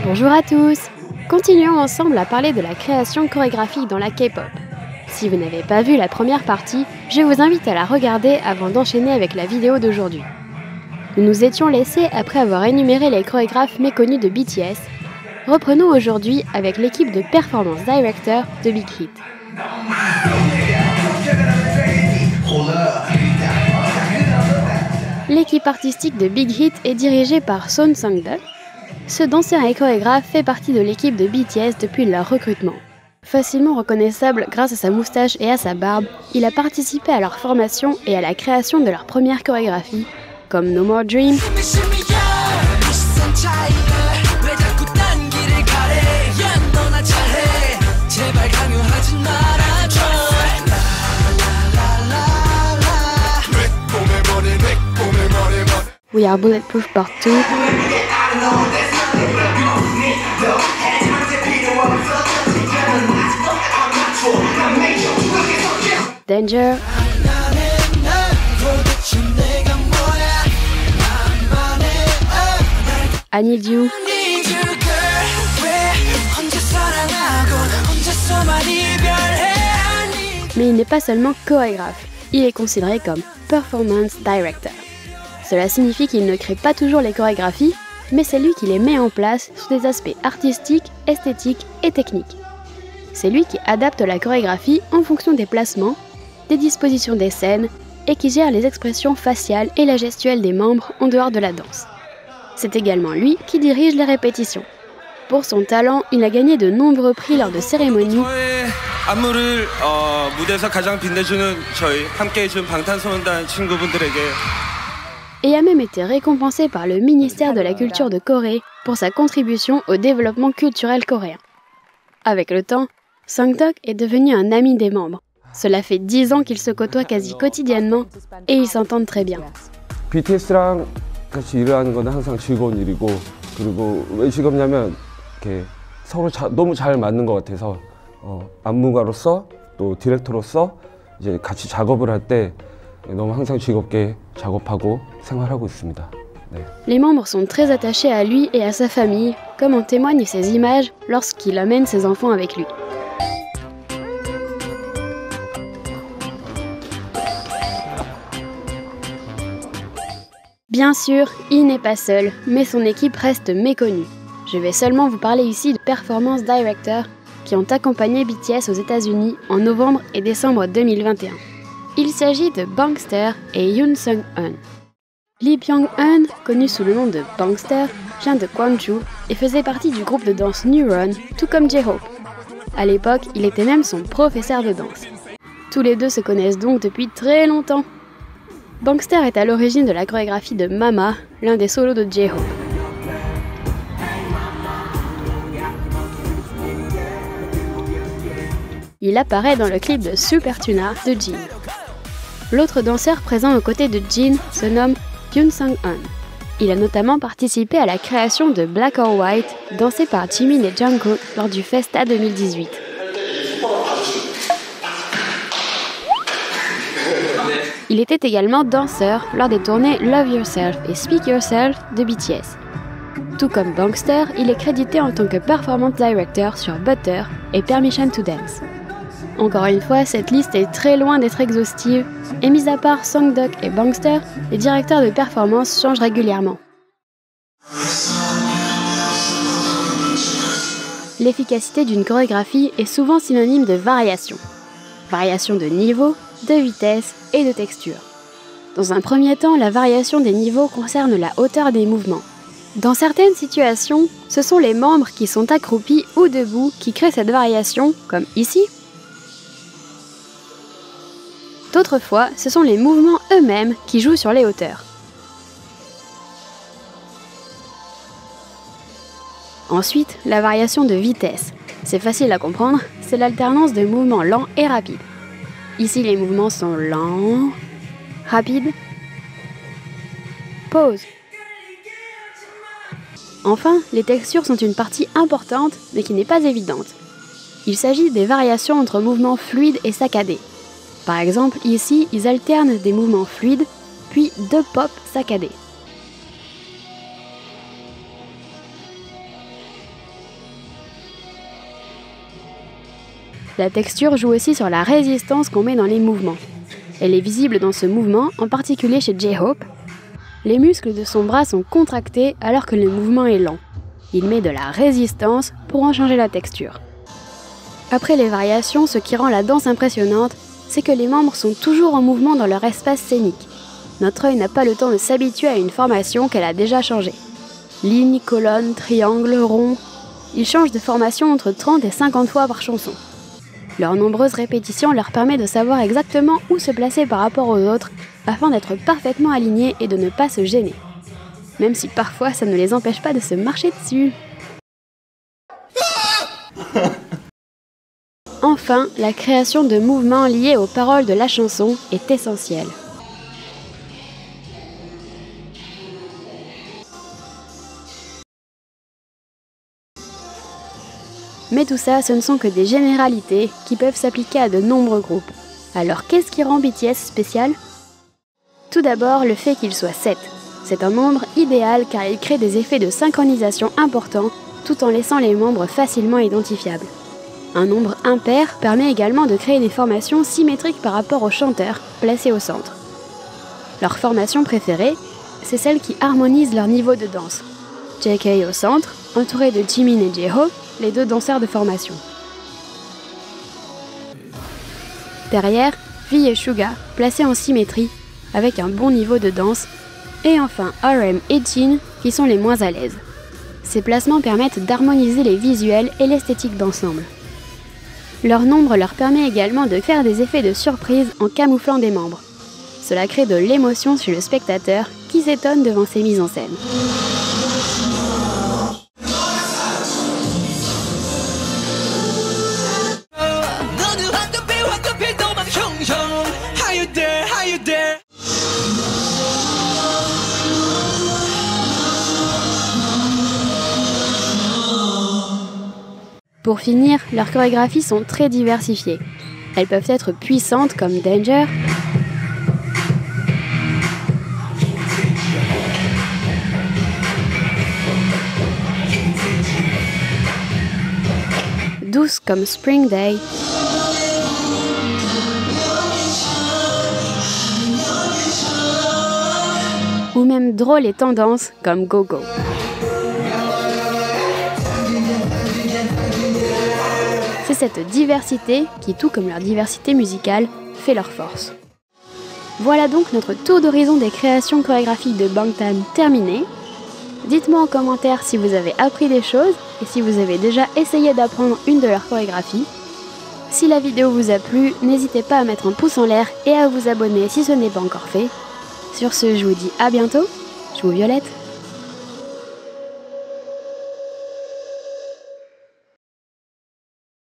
Bonjour à tous! Continuons ensemble à parler de la création chorégraphique dans la K-pop. Si vous n'avez pas vu la première partie, je vous invite à la regarder avant d'enchaîner avec la vidéo d'aujourd'hui. Nous nous étions laissés après avoir énuméré les chorégraphes méconnus de BTS. Reprenons aujourd'hui avec l'équipe de Performance Director de Big Hit. L'équipe artistique de Big Hit est dirigée par Son Sang-duk. Ce danseur et chorégraphe fait partie de l'équipe de BTS depuis leur recrutement. Facilement reconnaissable grâce à sa moustache et à sa barbe, il a participé à leur formation et à la création de leur première chorégraphie, comme No More Dream, We Are Bulletproof Part 2, Danger, I Need You, mais il n'est pas seulement chorégraphe, il est considéré comme Performance Director. Cela signifie qu'il ne crée pas toujours les chorégraphies, mais c'est lui qui les met en place sous des aspects artistiques, esthétiques et techniques. C'est lui qui adapte la chorégraphie en fonction des placements, des dispositions des scènes et qui gère les expressions faciales et la gestuelle des membres en dehors de la danse. C'est également lui qui dirige les répétitions. Pour son talent, il a gagné de nombreux prix lors de cérémonies et a même été récompensé par le ministère de la Culture de Corée pour sa contribution au développement culturel coréen. Avec le temps, Sang-duk est devenu un ami des membres. Cela fait 10 ans qu'ils se côtoient quasi quotidiennement et ils s'entendent très bien. BTS랑 같이 일하는 건 항상 즐거운 일이고 그리고 왜 즐겁냐면 이렇게 서로 너무 잘 맞는 것 같아서 안무가로서 또 디렉터로서 이제 같이 작업을 할 때 너무 항상 즐겁게 작업하고 생활하고 있습니다. Les membres sont très attachés à lui et à sa famille, comme en témoignent ces images lorsqu'il amène ses enfants avec lui. Bien sûr, il n'est pas seul, mais son équipe reste méconnue. Je vais seulement vous parler ici de Performance Directors qui ont accompagné BTS aux États-Unis en novembre et décembre 2021. Il s'agit de Bangster et Yoon Sung-eun. Lee Byung-eun, connu sous le nom de Bangster, vient de Gwangju et faisait partie du groupe de danse Neuron, tout comme J-Hope. À l'époque, il était même son professeur de danse. Tous les deux se connaissent donc depuis très longtemps. Bangster est à l'origine de la chorégraphie de Mama, l'un des solos de J-Hope. Il apparaît dans le clip de Super Tuna de Jin. L'autre danseur présent aux côtés de Jin se nomme Yoon Sung-eun. Il a notamment participé à la création de Black or White, dansé par Jimin et Jungkook lors du Festa 2018. Il était également danseur lors des tournées Love Yourself et Speak Yourself de BTS. Tout comme Bangster, il est crédité en tant que Performance Director sur Butter et Permission to Dance. Encore une fois, cette liste est très loin d'être exhaustive, et mis à part Sang-duk et Bangster, les directeurs de performance changent régulièrement. L'efficacité d'une chorégraphie est souvent synonyme de variation. Variation de niveau, de vitesse et de texture. Dans un premier temps, la variation des niveaux concerne la hauteur des mouvements. Dans certaines situations, ce sont les membres qui sont accroupis ou debout qui créent cette variation, comme ici. D'autres fois, ce sont les mouvements eux-mêmes qui jouent sur les hauteurs. Ensuite, la variation de vitesse. C'est facile à comprendre, c'est l'alternance de mouvements lents et rapides. Ici, les mouvements sont lents, rapides, pause. Enfin, les textures sont une partie importante, mais qui n'est pas évidente. Il s'agit des variations entre mouvements fluides et saccadés. Par exemple, ici, ils alternent des mouvements fluides, puis deux pops saccadés. La texture joue aussi sur la résistance qu'on met dans les mouvements. Elle est visible dans ce mouvement, en particulier chez J-Hope. Les muscles de son bras sont contractés alors que le mouvement est lent. Il met de la résistance pour en changer la texture. Après les variations, ce qui rend la danse impressionnante, c'est que les membres sont toujours en mouvement dans leur espace scénique. Notre œil n'a pas le temps de s'habituer à une formation qu'elle a déjà changée. Ligne, colonne, triangle, rond. Ils changent de formation entre 30 et 50 fois par chanson. Leurs nombreuses répétitions leur permettent de savoir exactement où se placer par rapport aux autres afin d'être parfaitement alignés et de ne pas se gêner. Même si parfois ça ne les empêche pas de se marcher dessus. Enfin, la création de mouvements liés aux paroles de la chanson est essentielle. Mais tout ça, ce ne sont que des généralités qui peuvent s'appliquer à de nombreux groupes. Alors qu'est-ce qui rend BTS spécial ? Tout d'abord, le fait qu'il soit 7. C'est un nombre idéal car il crée des effets de synchronisation importants tout en laissant les membres facilement identifiables. Un nombre impair permet également de créer des formations symétriques par rapport aux chanteurs placés au centre. Leur formation préférée, c'est celle qui harmonise leur niveau de danse. JK au centre, entouré de Jimin et J-Hope, les deux danseurs de formation. Derrière, V et Suga, placés en symétrie, avec un bon niveau de danse. Et enfin RM et Jin, qui sont les moins à l'aise. Ces placements permettent d'harmoniser les visuels et l'esthétique d'ensemble. Leur nombre leur permet également de faire des effets de surprise en camouflant des membres. Cela crée de l'émotion chez le spectateur qui s'étonne devant ces mises en scène. Pour finir, leurs chorégraphies sont très diversifiées. Elles peuvent être puissantes comme Danger, douces comme Spring Day, ou même drôles et tendances comme Go Go. C'est cette diversité qui, tout comme leur diversité musicale, fait leur force. Voilà donc notre tour d'horizon des créations chorégraphiques de Bangtan terminé. Dites-moi en commentaire si vous avez appris des choses et si vous avez déjà essayé d'apprendre une de leurs chorégraphies. Si la vidéo vous a plu, n'hésitez pas à mettre un pouce en l'air et à vous abonner si ce n'est pas encore fait. Sur ce, je vous dis à bientôt. Je vous violette.